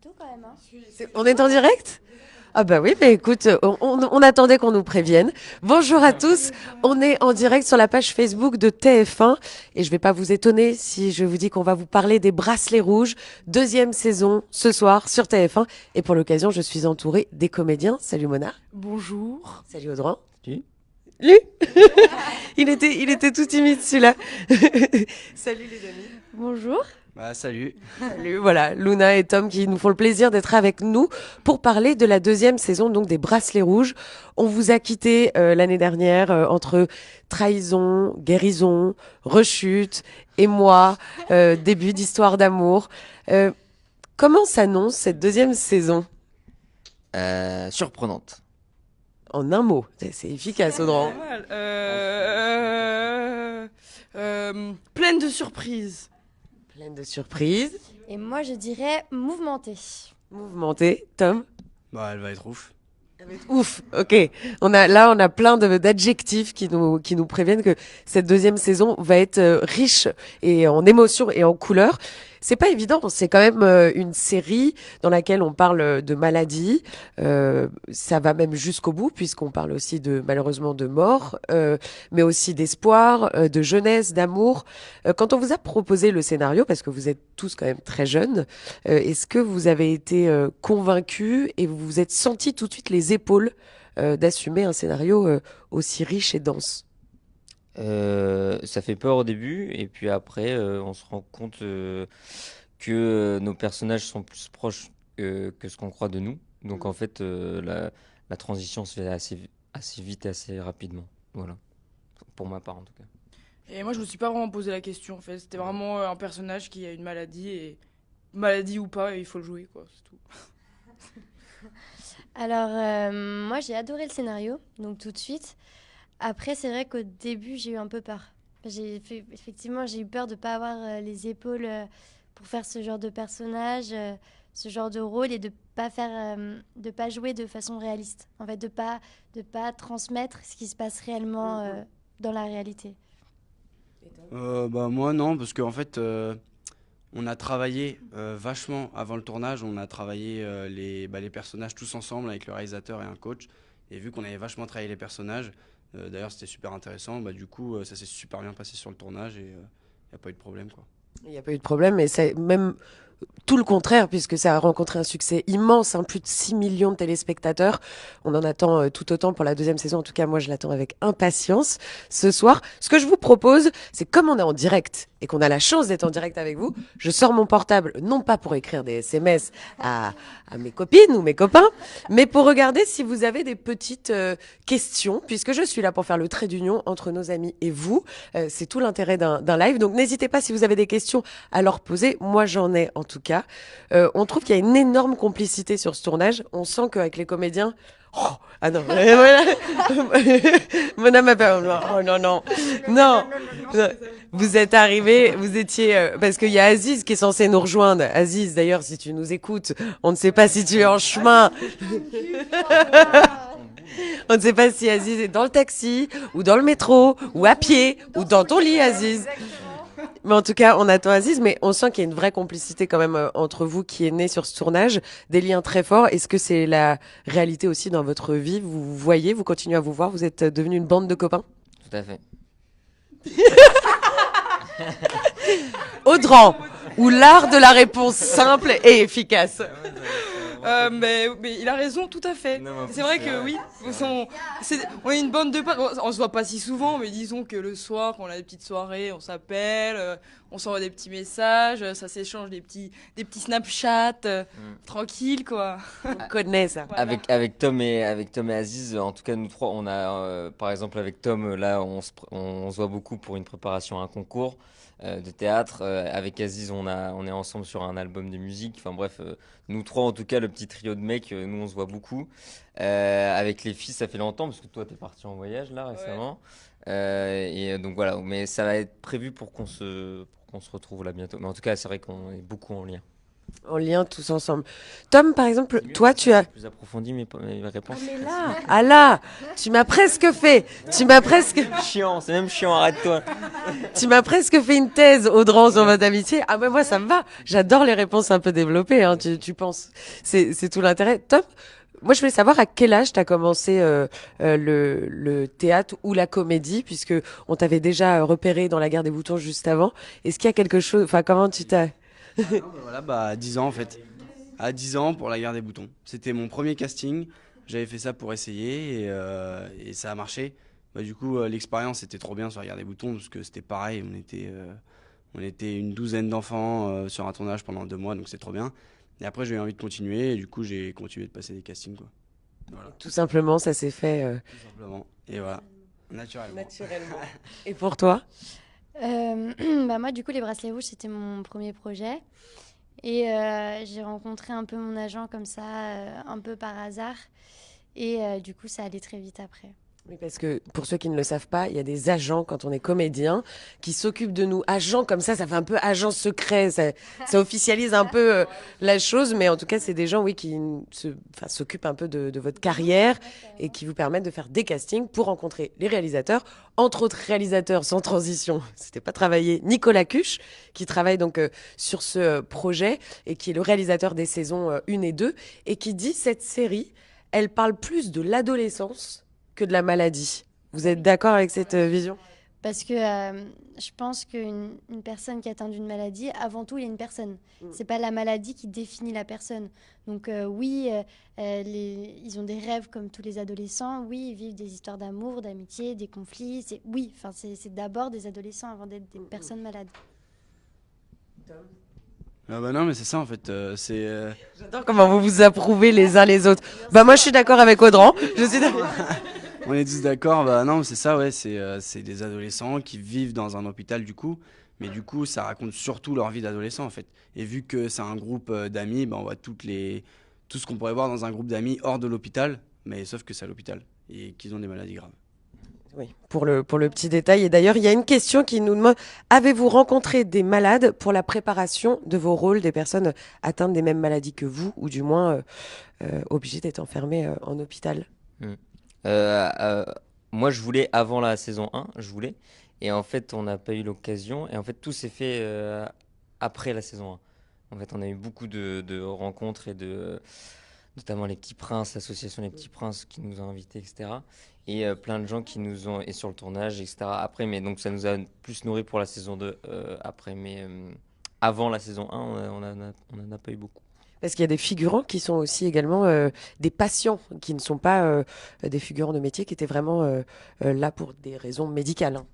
tout quand même. Hein. On est en direct? Ah bah oui, mais écoute, on attendait qu'on nous prévienne. Bonjour à tous, on est en direct sur la page Facebook de TF1 et je vais pas vous étonner si je vous dis qu'on va vous parler des Bracelets Rouges, deuxième saison ce soir sur TF1 et pour l'occasion je suis entourée des comédiens. Salut Mona. Bonjour. Salut Audran. Si. Lui il était tout timide celui-là. Salut les amis. Bonjour. Bah salut. Salut, voilà, Luna et Tom qui nous font le plaisir d'être avec nous pour parler de la deuxième saison donc des Bracelets Rouges. On vous a quitté l'année dernière entre trahison, guérison, rechute, émoi, début d'histoire d'amour. Comment s'annonce cette deuxième saison? Surprenante. En un mot, c'est efficace Audran. Pas mal. Pleine de surprises. Pleine de surprises, Et moi je dirais mouvementé. mouvementée. Tom? Bah elle va être ouf. Ouf, ok. On a plein d'adjectifs qui nous préviennent que cette deuxième saison va être riche et en émotions et en couleurs. C'est pas évident, c'est quand même une série dans laquelle on parle de maladie. Ça va même jusqu'au bout puisqu'on parle aussi de malheureusement de mort, mais aussi d'espoir, de jeunesse, d'amour. Quand on vous a proposé le scénario, parce que vous êtes tous quand même très jeunes, est-ce que vous avez été convaincus et vous vous êtes senti tout de suite les épaules d'assumer un scénario aussi riche et dense? Ça fait peur au début et puis après on se rend compte que nos personnages sont plus proches que ce qu'on croit de nous. Donc en fait la transition se fait assez vite et assez rapidement. Voilà. Pour ma part en tout cas. Et moi, je me suis pas vraiment posé la question, en fait. C'était vraiment un personnage qui a une maladie, et maladie ou pas, il faut le jouer, quoi, c'est tout. Alors moi j'ai adoré le scénario, donc tout de suite. Après c'est vrai qu'au début j'ai eu un peu peur. Effectivement j'ai eu peur de pas avoir les épaules pour faire ce genre de personnage, ce genre de rôle et de pas jouer de façon réaliste. En fait de pas transmettre ce qui se passe réellement dans la réalité. Bah moi non, parce qu'en fait on a travaillé vachement avant le tournage, on a travaillé les personnages tous ensemble avec le réalisateur et un coach. Et vu qu'on avait vachement travaillé les personnages, d'ailleurs c'était super intéressant, bah du coup ça s'est super bien passé sur le tournage et y a pas eu de problème quoi. Il n'y a pas eu de problème, mais c'est même tout le contraire, puisque ça a rencontré un succès immense, hein, plus de 6 millions de téléspectateurs. On en attend tout autant pour la deuxième saison. En tout cas, moi, je l'attends avec impatience ce soir. Ce que je vous propose, c'est comme on est en direct et qu'on a la chance d'être en direct avec vous, je sors mon portable, non pas pour écrire des SMS à mes copines ou mes copains, mais pour regarder si vous avez des petites questions, puisque je suis là pour faire le trait d'union entre nos amis et vous. C'est tout l'intérêt d'un live. Donc, n'hésitez pas si vous avez des questions à leur poser. Moi, j'en ai en tout cas. On trouve qu'il y a une énorme complicité sur ce tournage. On sent qu'avec les comédiens... Oh, ah non, voilà. Mona m'a fait... Oh non, non, non. Vous êtes arrivés, vous étiez... parce qu'il y a Aziz qui est censé nous rejoindre. Aziz, d'ailleurs, si tu nous écoutes, on ne sait pas si tu es en chemin. On ne sait pas si Aziz est dans le taxi, ou dans le métro, ou à pied, ou dans ton lit, Aziz. Mais en tout cas, on attend Aziz, mais on sent qu'il y a une vraie complicité quand même entre vous qui est née sur ce tournage, des liens très forts. Est-ce que c'est la réalité aussi dans votre vie? Vous vous voyez, vous continuez à vous voir, vous êtes devenus une bande de copains? Tout à fait. Audran, ou l'art de la réponse simple et efficace. Mais il a raison, tout à fait. Non, mais en plus, C'est vrai c'est que vrai. oui, on est une bande de potes. Bon, on se voit pas si souvent, mais disons que le soir, quand on a des petites soirées, on s'appelle, on s'envoie des petits messages, ça s'échange des petits Snapchat, tranquille quoi. On connaît ça. Voilà. Avec Tom et Aziz, en tout cas nous trois, on a par exemple avec Tom là on se voit beaucoup pour une préparation à un concours de théâtre. Avec Aziz on est ensemble sur un album de musique. Enfin bref, nous trois en tout cas le petit trio de mecs, nous on se voit beaucoup. Avec les filles ça fait longtemps parce que toi t'es parti en voyage là récemment. Donc voilà, mais ça va être prévu pour qu'on se retrouve là bientôt. Mais en tout cas c'est vrai qu'on est beaucoup en lien. En lien tous ensemble. Tom, par exemple, toi, tu as... Plus approfondi mes réponses. Ah là, tu m'as presque fait. Chiant, c'est même chiant, arrête-toi. Tu m'as presque fait une thèse, Audran, sur votre amitié. Ah ben moi, ça me va. J'adore les réponses un peu développées, hein, tu penses. C'est tout l'intérêt. Tom, moi, je voulais savoir à quel âge tu as commencé le théâtre ou la comédie, puisque on t'avait déjà repéré dans La Guerre des Boutons juste avant. Est-ce qu'il y a quelque chose... Enfin, comment tu t'as... Non, voilà, à 10 ans en fait. À 10 ans pour La Guerre des Boutons. C'était mon premier casting. J'avais fait ça pour essayer et ça a marché. Du coup, l'expérience était trop bien sur La Guerre des Boutons parce que c'était pareil. On était une douzaine d'enfants sur un tournage pendant 2 mois, donc c'est trop bien. Et après, j'ai eu envie de continuer et du coup, j'ai continué de passer des castings, quoi. Voilà, Tout simplement, ça s'est fait tout simplement. Et voilà, naturellement. Et pour toi? Moi, du coup, les bracelets rouges, c'était mon premier projet. Et j'ai rencontré un peu mon agent comme ça, un peu par hasard. Et du coup, ça allait très vite après. Oui, parce que pour ceux qui ne le savent pas, il y a des agents quand on est comédien qui s'occupent de nous. Agent comme ça fait un peu agent secret. Ça officialise un peu la chose, mais en tout cas, c'est des gens, oui, qui s'occupent un peu de votre carrière et qui vous permettent de faire des castings pour rencontrer les réalisateurs. Entre autres réalisateurs sans transition, c'était pas travaillé, Nicolas Cuche, qui travaille donc sur ce projet et qui est le réalisateur des saisons 1 et 2 et qui dit cette série, elle parle plus de l'adolescence que de la maladie. Vous êtes d'accord avec cette vision? Parce que je pense qu'une personne qui est atteinte d'une maladie, avant tout, il y a une personne. C'est pas la maladie qui définit la personne. Donc oui, ils ont des rêves comme tous les adolescents. Oui, ils vivent des histoires d'amour, d'amitié, des conflits. C'est d'abord des adolescents avant d'être des personnes malades. Ah bah non, mais c'est ça en fait. J'adore comment vous vous approuvez les uns les autres. Bah moi je suis d'accord avec Audran. Je suis d'accord. On est tous d'accord. Bah non, c'est ça, ouais. C'est des adolescents qui vivent dans un hôpital du coup. Mais du coup, ça raconte surtout leur vie d'adolescent en fait. Et vu que c'est un groupe d'amis, bah, on voit tout ce qu'on pourrait voir dans un groupe d'amis hors de l'hôpital, mais sauf que c'est à l'hôpital et qu'ils ont des maladies graves. Oui, pour le petit détail. Et d'ailleurs, il y a une question qui nous demande, avez-vous rencontré des malades pour la préparation de vos rôles, des personnes atteintes des mêmes maladies que vous, ou du moins obligées d'être enfermées en hôpital? Moi, je voulais, avant la saison 1, je voulais. Et en fait, on n'a pas eu l'occasion. Et en fait, tout s'est fait après la saison 1. En fait, on a eu beaucoup de rencontres notamment les Petits Princes, l'association Les Petits Princes qui nous a invités, etc. Et plein de gens qui nous ont, et sur le tournage, etc. Après, mais donc ça nous a plus nourri pour la saison 2 après. Mais avant la saison 1, on en a pas eu beaucoup. Parce qu'il y a des figurants qui sont aussi également des patients, qui ne sont pas des figurants de métier, qui étaient vraiment là pour des raisons médicales. Hein.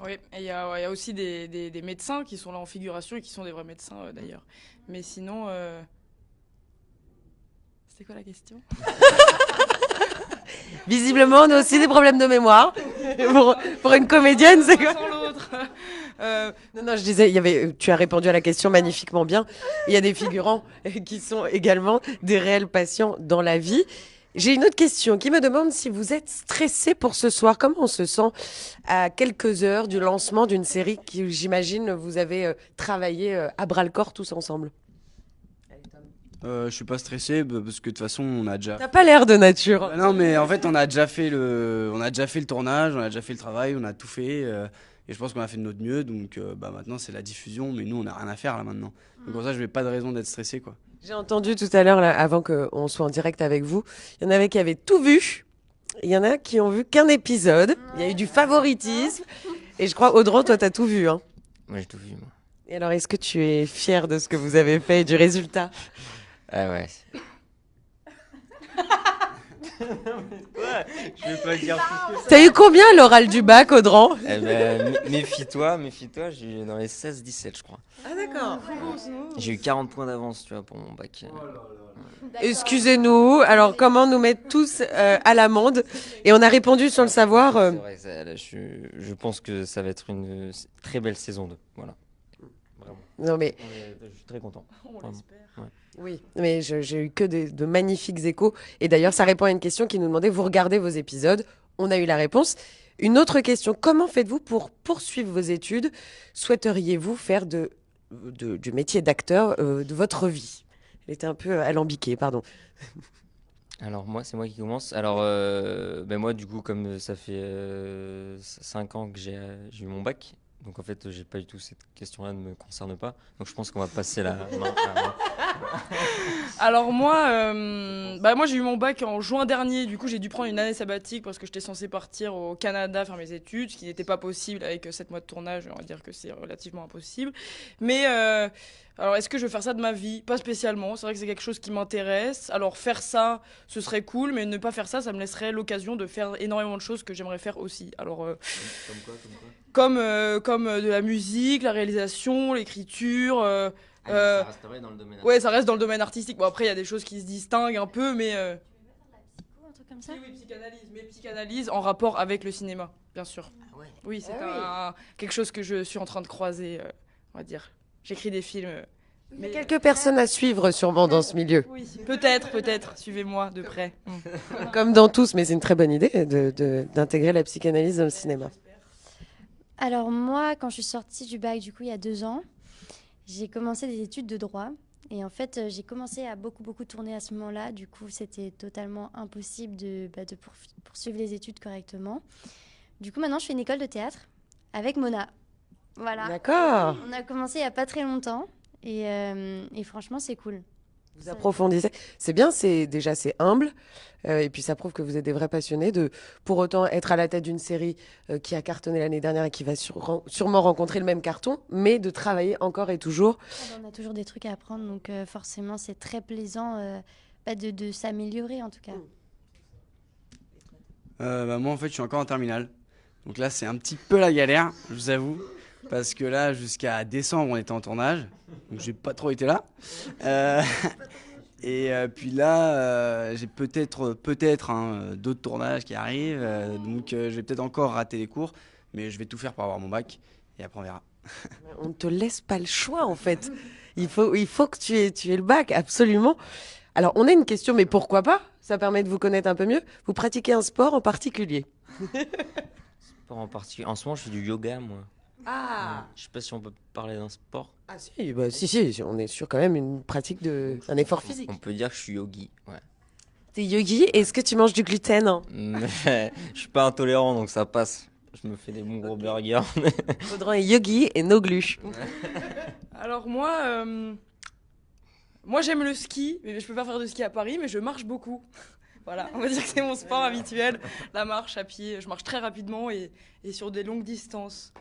Oui, et il y a aussi des médecins qui sont là en figuration et qui sont des vrais médecins d'ailleurs. Mais sinon, c'était quoi la question? Visiblement, on a aussi des problèmes de mémoire. Pour une comédienne, c'est quoi? Sans l'autre. Non, je disais, tu as répondu à la question magnifiquement bien. Il y a des figurants qui sont également des réels patients dans la vie. J'ai une autre question qui me demande si vous êtes stressé pour ce soir. Comment on se sent à quelques heures du lancement d'une série qui, j'imagine, vous avez travaillé à bras-le-corps tous ensemble? Je suis pas stressé parce que de toute façon, on a déjà. T'as pas l'air de nature. Non, mais en fait, on a déjà fait le tournage, on a déjà fait le travail, on a tout fait. Et je pense qu'on a fait de notre mieux. Donc maintenant, c'est la diffusion. Mais nous, on n'a rien à faire là maintenant. Donc pour ça, je n'ai pas de raison d'être stressé, quoi. J'ai entendu tout à l'heure, là, avant qu'on soit en direct avec vous, il y en avait qui avaient tout vu. Il y en a qui ont vu qu'un épisode. Il y a eu du favoritisme. Et je crois, Audran, toi, t'as tout vu. Hein. Moi, j'ai tout vu, moi. Et alors, est-ce que tu es fier de ce que vous avez fait et du résultat? Ah ouais. Je vais pas dire plus que ça. T'as eu combien à l'oral du bac, Audran? Eh ben, méfie-toi, j'ai eu dans les 16-17, je crois. Ah d'accord. J'ai eu 40 points d'avance, tu vois, pour mon bac. Excusez-nous, alors comment nous mettre tous à l'amende? Et on a répondu sur le savoir. C'est vrai, là, je pense que ça va être une très belle saison 2. Voilà. Vraiment. Non mais Je suis très content. On Vraiment. l'espère. Ouais. oui, mais j'ai eu que de magnifiques échos. Et d'ailleurs, ça répond à une question qui nous demandait, vous regardez vos épisodes? On a eu la réponse. Une autre question, comment faites-vous pour poursuivre vos études? Souhaiteriez-vous faire du métier d'acteur de votre vie? Elle était un peu alambiquée, pardon. Alors moi, c'est moi qui commence. Alors ben moi, du coup, comme ça fait 5 ans que j'ai eu mon bac, donc en fait, j'ai pas du tout cette question-là, ne me concerne pas. Donc je pense qu'on va passer la main à... Alors moi j'ai eu mon bac en juin dernier, du coup j'ai dû prendre une année sabbatique parce que j'étais censée partir au Canada faire mes études, ce qui n'était pas possible avec 7 mois de tournage, on va dire que c'est relativement impossible. Mais alors est-ce que je veux faire ça de ma vie? Pas spécialement, c'est vrai que c'est quelque chose qui m'intéresse. Alors faire ça, ce serait cool, mais ne pas faire ça, ça me laisserait l'occasion de faire énormément de choses que j'aimerais faire aussi. Alors Comme quoi, comme quoi? comme de la musique, la réalisation, l'écriture... Ah, mais ça resterait dans le domaine Ouais, ça reste dans le domaine artistique. Bon, après, il y a des choses qui se distinguent un peu, mais. Ou un truc comme ça. Oui, psychanalyse, mais psychanalyse en rapport avec le cinéma, bien sûr. Ah ouais. Oui, c'est Ah quelque chose que je suis en train de croiser, on va dire. J'écris des films. Il y a quelques personnes à suivre sûrement dans ce milieu. Oui, peut-être. Suivez-moi de près. Comme dans tous, mais c'est une très bonne idée d'intégrer la psychanalyse dans le cinéma. Alors moi, quand je suis sortie du bac, du coup, il y a 2 ans, j'ai commencé des études de droit. Et en fait, j'ai commencé à beaucoup tourner à ce moment-là. Du coup, c'était totalement impossible de poursuivre les études correctement. Du coup, maintenant, je fais une école de théâtre avec Mona. Voilà. D'accord. On a commencé il n'y a pas très longtemps. Et franchement, c'est cool. Vous approfondissez. C'est bien, c'est humble. Et puis ça prouve que vous êtes des vrais passionnés de pour autant être à la tête d'une série qui a cartonné l'année dernière et qui va sûrement rencontrer le même carton, mais de travailler encore et toujours. On a toujours des trucs à apprendre, donc forcément, c'est très plaisant de s'améliorer en tout cas. Moi, en fait, je suis encore en terminale. Donc là, c'est un petit peu la galère, je vous avoue. Parce que là, jusqu'à décembre, on était en tournage. Donc, j'ai pas trop été là. Puis là, j'ai peut-être d'autres tournages qui arrivent. Donc, je vais peut-être encore rater les cours. Mais je vais tout faire pour avoir mon bac. Et après, on verra. On ne te laisse pas le choix en fait. Il faut que tu aies le bac, absolument. Alors, on a une question, mais pourquoi pas? Ça permet de vous connaître un peu mieux. Vous pratiquez un sport en particulier? Sport en particulier. En ce moment, je fais du yoga, moi. Ah, Je sais pas si on peut parler d'un sport. ah si, bah, si, on est sur quand même une pratique un effort physique. On peut dire que je suis yogi. Ouais. T'es yogi, est-ce que tu manges du gluten? Mais je suis pas intolérant, donc ça passe. Je me fais des bons gros burgers. Audran est yogi et no glu. Alors moi j'aime le ski, mais je peux pas faire de ski à Paris, mais je marche beaucoup. Voilà, on va dire que c'est mon sport habituel, la marche à pied. Je marche très rapidement et sur des longues distances.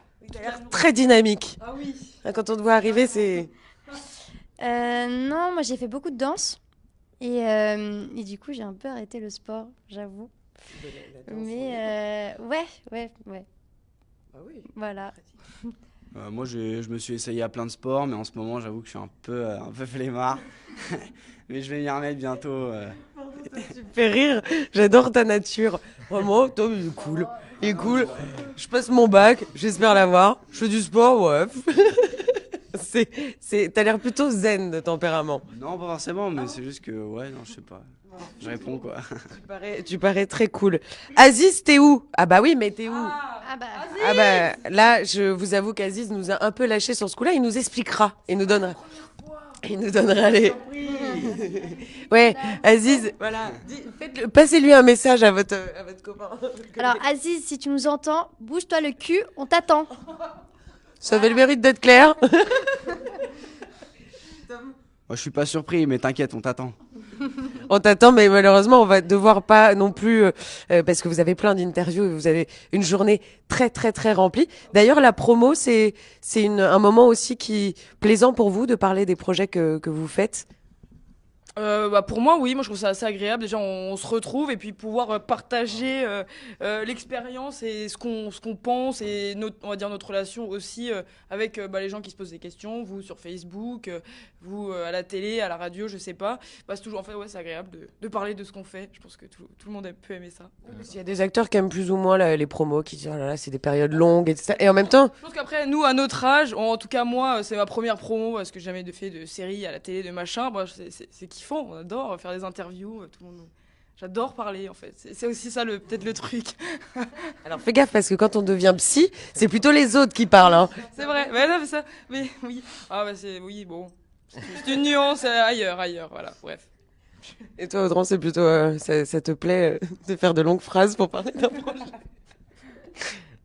Très dynamique. Ah oui. Quand on te voit arriver, c'est... Non, moi j'ai fait beaucoup de danse. Et du coup, j'ai un peu arrêté le sport, j'avoue. Mais ouais. Ah oui. Voilà. Moi, je me suis essayé à plein de sports, mais en ce moment, j'avoue que je suis un peu flemmard. Mais je vais m'y remettre bientôt. Tu me fais rire, j'adore ta nature. Vraiment, Tom, il est cool. Il est cool. Je passe mon bac, j'espère l'avoir. Je fais du sport, ouais. T'as l'air plutôt zen de tempérament. Non, pas forcément, mais c'est juste que, ouais, non, je sais pas. Je réponds, quoi. Tu parais très cool. Aziz, t'es où? Ah bah oui, mais t'es où? Ah bah, Ah bah là, je vous avoue qu'Aziz nous a un peu lâché sur ce coup-là. Il nous expliquera et nous donnera. Il nous donnera les. Ouais, Aziz, voilà. Passez-lui un message à votre copain. alors Aziz, si tu nous entends, bouge-toi le cul, on t'attend. Ça avait le mérite d'être clair. Moi, je suis pas surpris, mais t'inquiète, on t'attend. On t'attend, mais malheureusement, on va devoir pas non plus, parce que vous avez plein d'interviews et vous avez une journée très, très, très remplie. D'ailleurs, la promo, c'est un moment aussi plaisant pour vous de parler des projets que vous faites. Pour moi, oui, moi je trouve ça assez agréable. Déjà, on se retrouve et puis pouvoir partager l'expérience et ce qu'on pense et on va dire notre relation aussi avec les gens qui se posent des questions, vous sur Facebook, vous à la télé, à la radio, je sais pas. C'est toujours, en fait, ouais, c'est agréable de parler de ce qu'on fait. Je pense que tout le monde peut aimer ça. Il y a des acteurs qui aiment plus ou moins les promos, qui disent oh là là, c'est des périodes longues et tout ça. Et en même temps, Je pense qu'après, nous, à notre âge, en tout cas moi, c'est ma première promo parce que j'ai jamais fait de série à la télé, de machin. Bah, c'est kiffant, on adore faire des interviews, tout le monde. J'adore parler en fait. C'est aussi ça peut-être le truc. alors fais gaffe parce que quand on devient psy, c'est plutôt les autres qui parlent. Hein. C'est vrai. Mais non, mais oui. Ah bah oui, bon. C'est une nuance ailleurs, voilà, bref. Et toi, Audran, c'est plutôt, ça te plaît de faire de longues phrases pour parler d'un projet?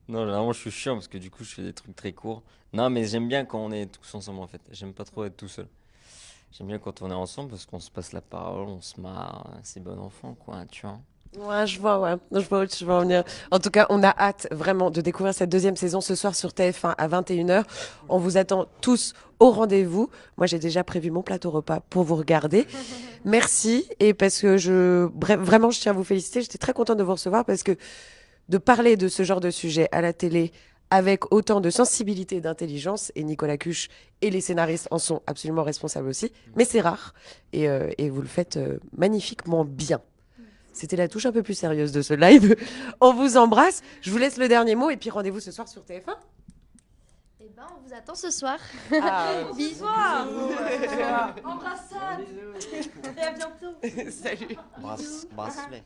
Non, généralement, je suis chiant parce que du coup, je fais des trucs très courts. Non, mais j'aime bien quand on est tous ensemble en fait. J'aime pas trop être tout seul. J'aime bien quand on est ensemble parce qu'on se passe la parole, on se marre. C'est bon enfant, quoi, tu vois. Ouais, je vois, ouais. Je vois où tu veux en venir. En tout cas, on a hâte vraiment de découvrir cette deuxième saison ce soir sur TF1 à 21h. On vous attend tous au rendez-vous. Moi, j'ai déjà prévu mon plateau repas pour vous regarder. Merci. Et parce que vraiment, je tiens à vous féliciter. J'étais très contente de vous recevoir parce que de parler de ce genre de sujet à la télé avec autant de sensibilité et d'intelligence, et Nicolas Cuche et les scénaristes en sont absolument responsables aussi, mais c'est rare. Et vous le faites magnifiquement bien. C'était la touche un peu plus sérieuse de ce live. On vous embrasse. Je vous laisse le dernier mot et puis rendez-vous ce soir sur TF1. Eh ben, on vous attend ce soir. Bisous. Embrassade. Et à bientôt. Salut. Bracelet.